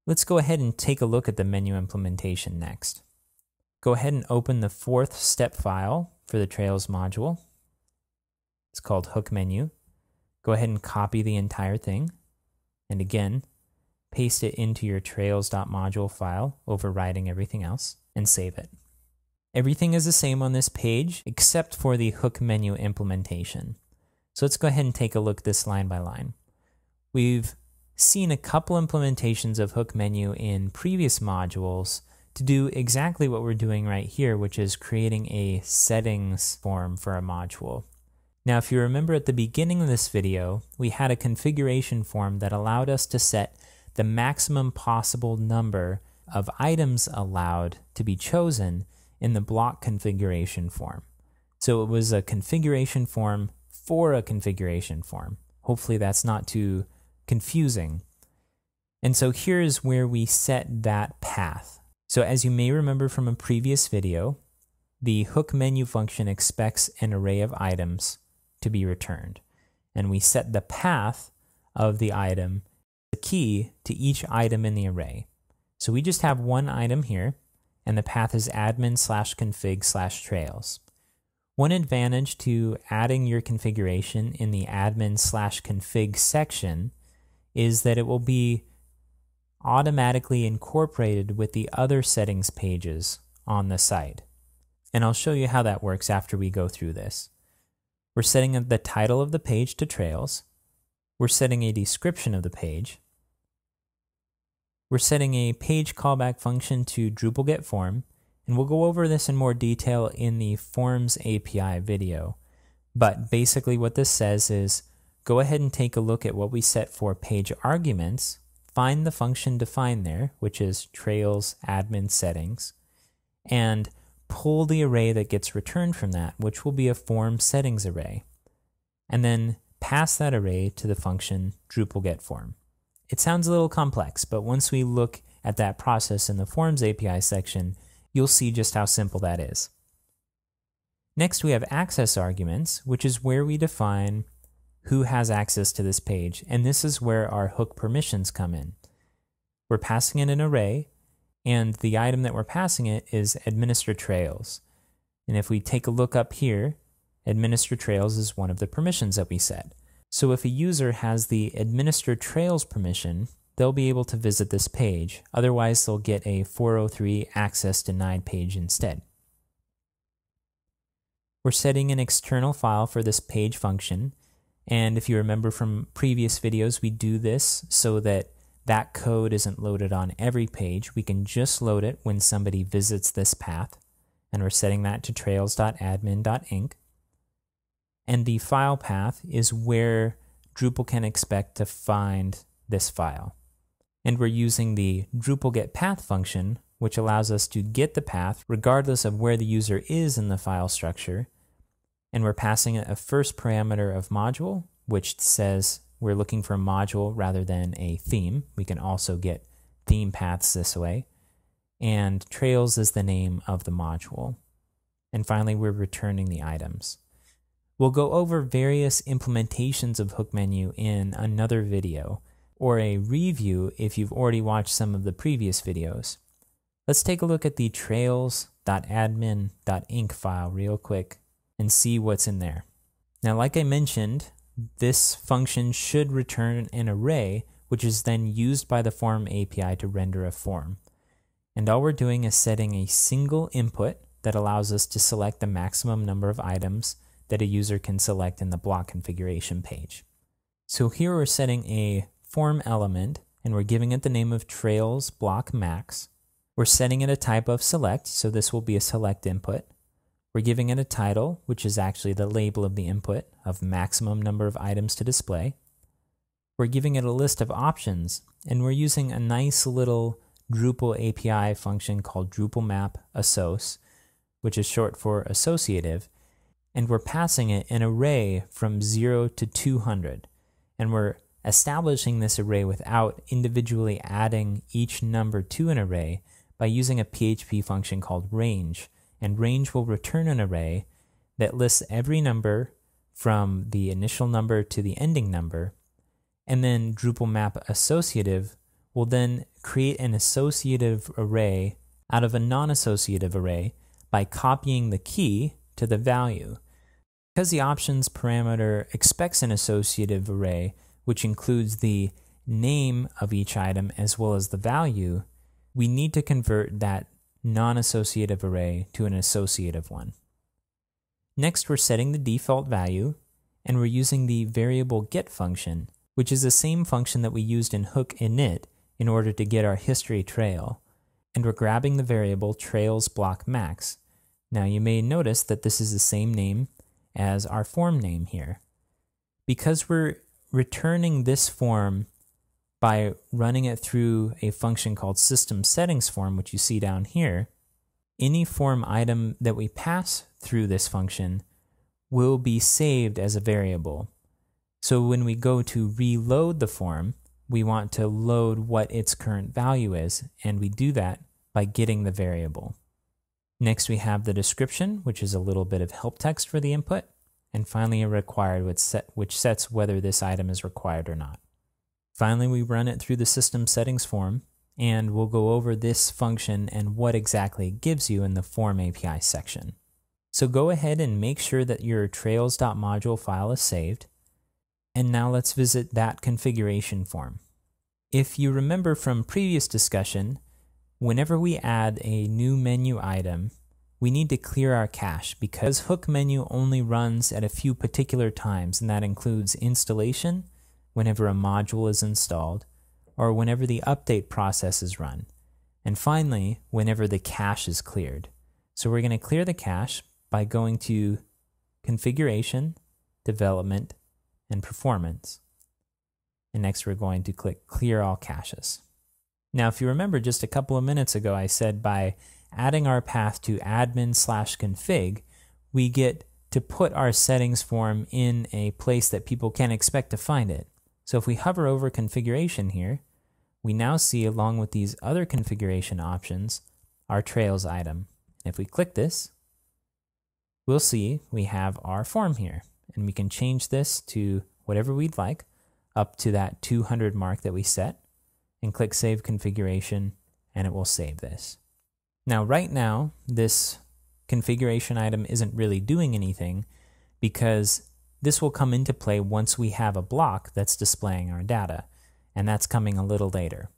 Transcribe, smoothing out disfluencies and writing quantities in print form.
Let's go ahead and take a look at the menu implementation next. Go ahead and open the fourth step file for the Trails module. It's called Hook Menu. Go ahead and copy the entire thing, and again, paste it into your Trails.module file, overriding everything else, and save it. Everything is the same on this page except for the Hook Menu implementation. So let's go ahead and take a look at this line by line. We've seen a couple implementations of Hook Menu in previous modules to do exactly what we're doing right here, which is creating a settings form for a module. Now, if you remember at the beginning of this video, we had a configuration form that allowed us to set the maximum possible number of items allowed to be chosen in the block configuration form. So it was a configuration form for a configuration form. Hopefully that's not too confusing. And so here's where we set that path. So as you may remember from a previous video, the hook menu function expects an array of items to be returned. And we set the path of the item, the key to each item in the array. So we just have one item here, and the path is admin/config/trails. One advantage to adding your configuration in the admin/config section is that it will be automatically incorporated with the other settings pages on the site. And I'll show you how that works after we go through this. We're setting the title of the page to Trails. We're setting a description of the page. We're setting a page callback function to Drupal get form, and we'll go over this in more detail in the Forms API video. But basically what this says is, go ahead and take a look at what we set for page arguments, find the function defined there, which is Trails admin settings, and pull the array that gets returned from that, which will be a form settings array, and then pass that array to the function Drupal get form. It sounds a little complex, but once we look at that process in the Forms API section, you'll see just how simple that is. Next, we have access arguments, which is where we define who has access to this page, and this is where our hook permissions come in. We're passing in an array, and the item that we're passing it is administer Trails. And if we take a look up here, administer Trails is one of the permissions that we set. So if a user has the administer Trails permission, they'll be able to visit this page. Otherwise, they'll get a 403 access denied page instead. We're setting an external file for this page function. And if you remember from previous videos, we do this so that that code isn't loaded on every page. We can just load it when somebody visits this path. And we're setting that to trails.admin.inc. And the file path is where Drupal can expect to find this file. And we're using the Drupal get path function, which allows us to get the path regardless of where the user is in the file structure. And we're passing it a first parameter of module, which says we're looking for a module rather than a theme. We can also get theme paths this way. And Trails is the name of the module. And finally, we're returning the items. We'll go over various implementations of Hook Menu in another video, or a review if you've already watched some of the previous videos. Let's take a look at the trails.admin.inc file real quick and see what's in there. Now, like I mentioned, this function should return an array, which is then used by the Form API to render a form. And all we're doing is setting a single input that allows us to select the maximum number of items that a user can select in the block configuration page. So here we're setting a form element, and we're giving it the name of Trails block max. We're setting it a type of select, so this will be a select input. We're giving it a title, which is actually the label of the input of maximum number of items to display. We're giving it a list of options, and we're using a nice little Drupal API function called Drupal map assoc, which is short for associative, and we're passing it an array from 0 to 200. And we're establishing this array without individually adding each number to an array by using a PHP function called range. And range will return an array that lists every number from the initial number to the ending number. And then Drupal map associative will then create an associative array out of a non-associative array by copying the key to the value. Because the options parameter expects an associative array, which includes the name of each item as well as the value, we need to convert that non-associative array to an associative one. Next, we're setting the default value, and we're using the variable get function, which is the same function that we used in hook init in order to get our history trail. And we're grabbing the variable trails block max. Now you may notice that this is the same name as our form name here. Because we're returning this form by running it through a function called system settings form, which you see down here, any form item that we pass through this function will be saved as a variable. So when we go to reload the form, we want to load what its current value is, and we do that by getting the variable. Next, we have the description, which is a little bit of help text for the input, and finally a required, which sets whether this item is required or not. Finally, we run it through the system settings form, and we'll go over this function and what exactly it gives you in the form API section. So go ahead and make sure that your trails.module file is saved. And now let's visit that configuration form. If you remember from previous discussion, whenever we add a new menu item, we need to clear our cache because hook menu only runs at a few particular times, and that includes installation, whenever a module is installed, or whenever the update process is run, and finally, whenever the cache is cleared. So we're going to clear the cache by going to Configuration, Development, and Performance. And next we're going to click Clear All Caches. Now if you remember just a couple of minutes ago I said by adding our path to admin/config, we get to put our settings form in a place that people can expect to find it. So if we hover over configuration here, we now see along with these other configuration options our Trails item. If we click this, we'll see we have our form here, and we can change this to whatever we'd like up to that 200 mark that we set, and click Save Configuration, and it will save this. Now right now this configuration item isn't really doing anything because this will come into play once we have a block that's displaying our data, and that's coming a little later.